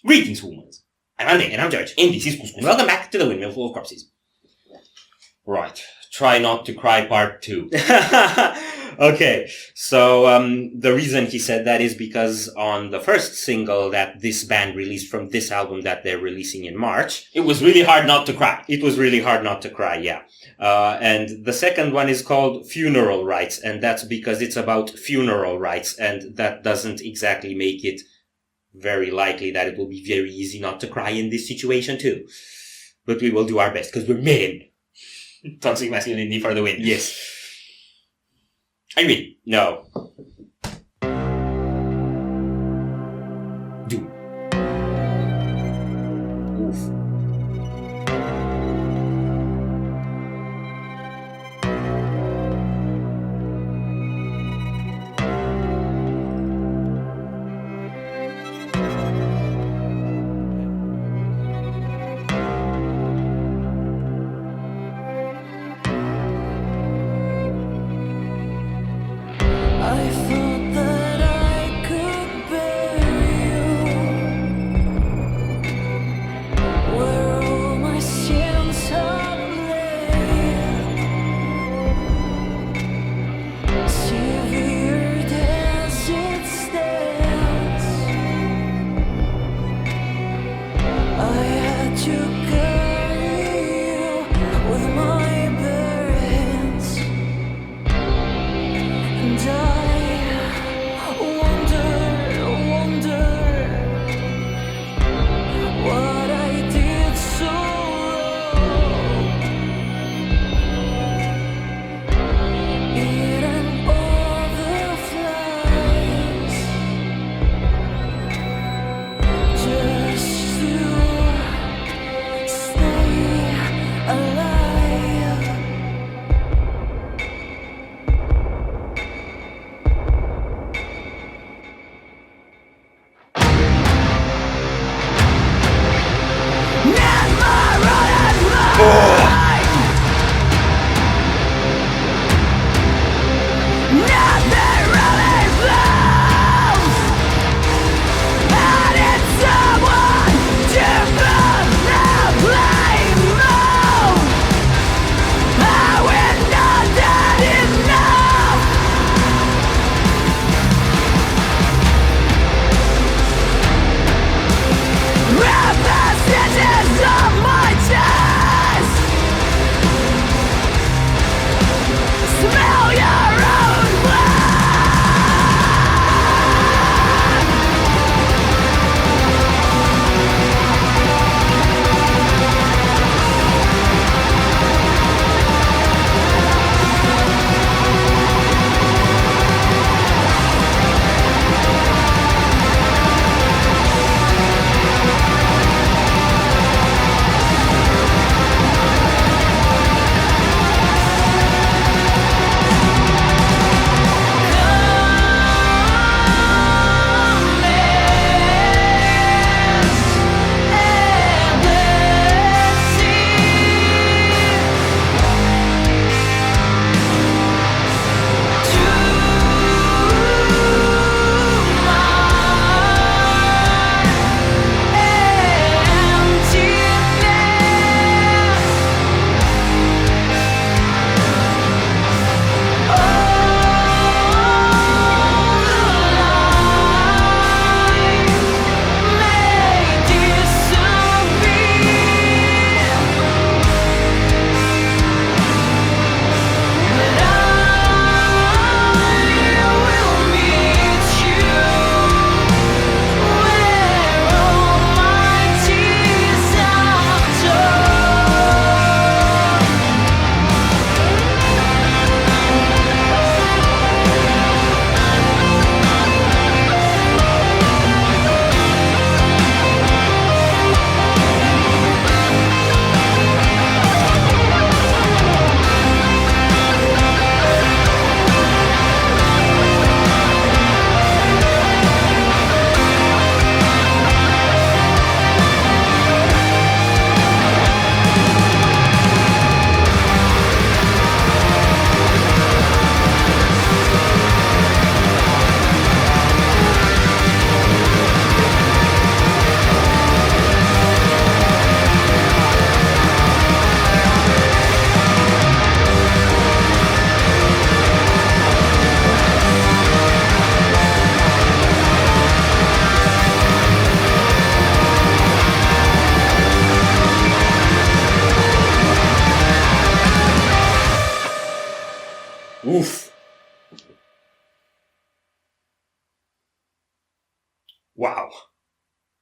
Greetings, humans. I'm Andy, and I'm George, and this is Couscous. Welcome back to the Windmill full of corpses. Right. Try not to cry part 2. Okay, so the reason he said that is because on the first single that this band released from this album that they're releasing in March, it was really hard not to cry. It was really hard not to cry, yeah. And the second one is called Funeral Rites, and that's because it's about funeral rites, and that doesn't exactly make it very likely that it will be very easy not to cry in this situation too. But we will do our best, because we're men. Toxic masculinity for the win. Yes. I mean, no. Do. Oof. I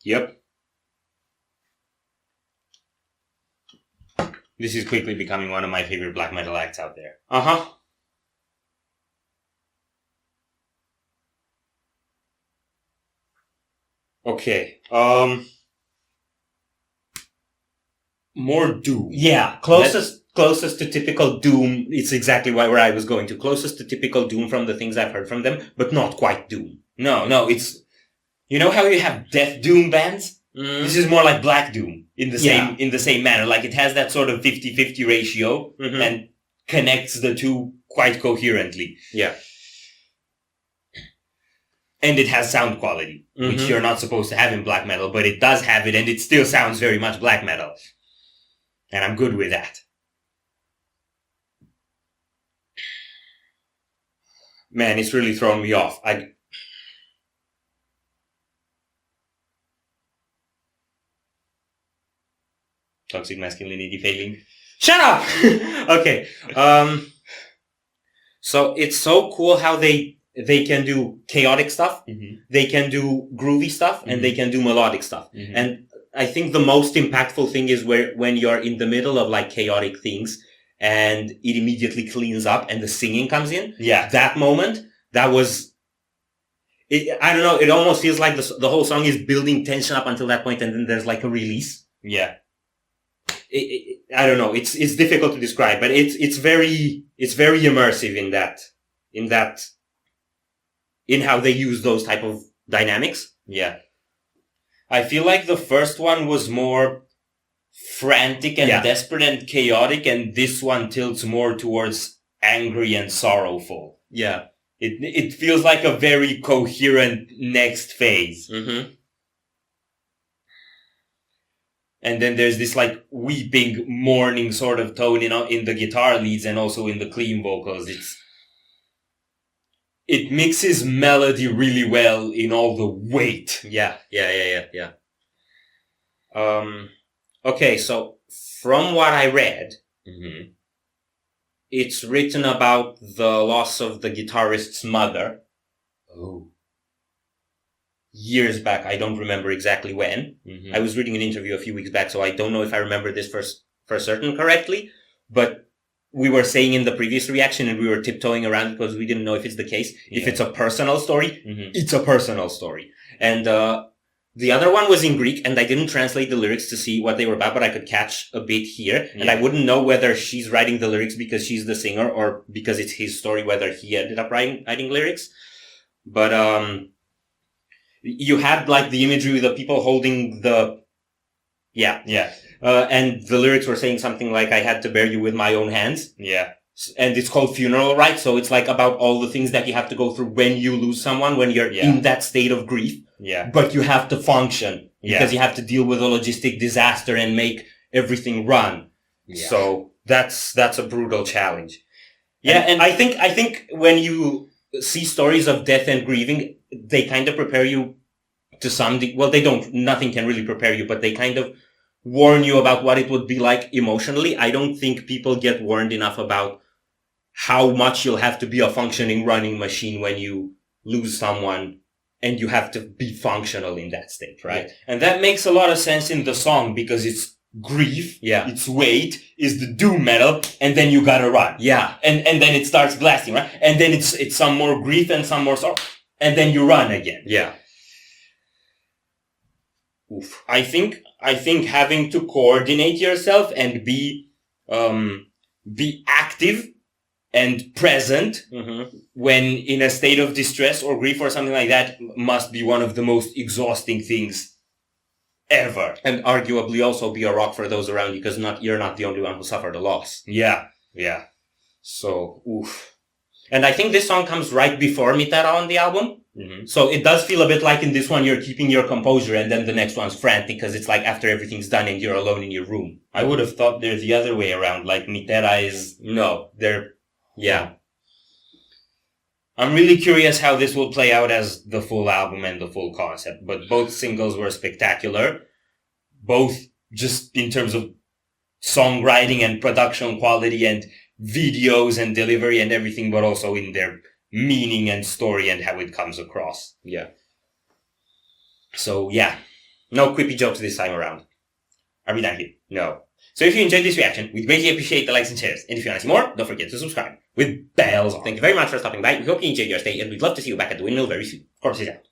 Yep. This is quickly becoming one of my favorite black metal acts out there. Uh-huh. Okay. More doom. Yeah, closest to typical doom. It's exactly where I was going to. Closest to typical doom from the things I've heard from them, but not quite doom. No, it's, you know how you have death doom bands? This is more like black doom in the same manner. Like it has that sort of 50-50 ratio and connects the two quite coherently. Yeah. And it has sound quality, which you're not supposed to have in black metal, but it does have it, and it still sounds very much black metal. And I'm good with that. Man, it's really thrown me off. Toxic masculinity failing. Shut up! Okay. So it's so cool how they can do chaotic stuff, they can do groovy stuff, and they can do melodic stuff. And I think the most impactful thing is when you're in the middle of like chaotic things and it immediately cleans up and the singing comes in. Yeah. That moment, that was, I don't know, it almost feels like the whole song is building tension up until that point and then there's like a release. Yeah. I don't know, it's difficult to describe, but it's very immersive in how they use those type of dynamics. Yeah. I feel like the first one was more frantic and desperate and chaotic, and this one tilts more towards angry and sorrowful. Yeah. It feels like a very coherent next phase. And then there's this like weeping, mourning sort of tone in the guitar leads and also in the clean vocals. It mixes melody really well in all the weight. Yeah. Okay, so from what I read, it's written about the loss of the guitarist's mother. Oh. Years back. I don't remember exactly when. I was reading an interview a few weeks back, so I don't know if I remember this for certain correctly, but we were saying in the previous reaction and we were tiptoeing around because we didn't know if it's the case. If it's a personal story, it's a personal story. And the other one was in Greek and I didn't translate the lyrics to see what they were about, but I could catch a bit here. And I wouldn't know whether she's writing the lyrics because she's the singer or because it's his story, whether he ended up writing lyrics. But you had like the imagery with the people holding the... and the lyrics were saying something like, I had to bear you with my own hands. Yeah. And it's called Funeral Rites. So it's like about all the things that you have to go through when you lose someone, when you're in that state of grief. Yeah. But you have to function because you have to deal with a logistic disaster and make everything run. Yeah. So that's a brutal challenge. Yeah. And I think when you see stories of death and grieving, they kind of prepare you to nothing can really prepare you, but they kind of warn you about what it would be like emotionally. I don't think people get warned enough about how much you'll have to be a functioning running machine when you lose someone and you have to be functional in that state, right? Yeah. And that makes a lot of sense in the song because it's grief, it's weight, is the doom metal, and then you gotta run. Yeah. And then it starts blasting, right? And then it's some more grief and some more sorrow, and then you run again. Yeah. Oof. I think having to coordinate yourself and be active and present when in a state of distress or grief or something like that must be one of the most exhausting things ever. And arguably also be a rock for those around you because you're not the only one who suffered a loss. Yeah. So, oof. And I think this song comes right before Mitara on the album. So it does feel a bit like in this one you're keeping your composure and then the next one's frantic because it's like after everything's done and you're alone in your room. I would have thought they're the other way around, like Mitera is... No, they're... Yeah. I'm really curious how this will play out as the full album and the full concept, but both singles were spectacular. Both just in terms of songwriting and production quality and videos and delivery and everything, but also in their meaning and story and how it comes across. Yeah. So, yeah. No quippy jokes this time around. Are we done here? No. So if you enjoyed this reaction, we'd greatly appreciate the likes and shares. And if you want to see more, don't forget to subscribe. With bells on. Thank you very much for stopping by. We hope you enjoyed your stay, and we'd love to see you back at the Windmill very soon. Corpses out.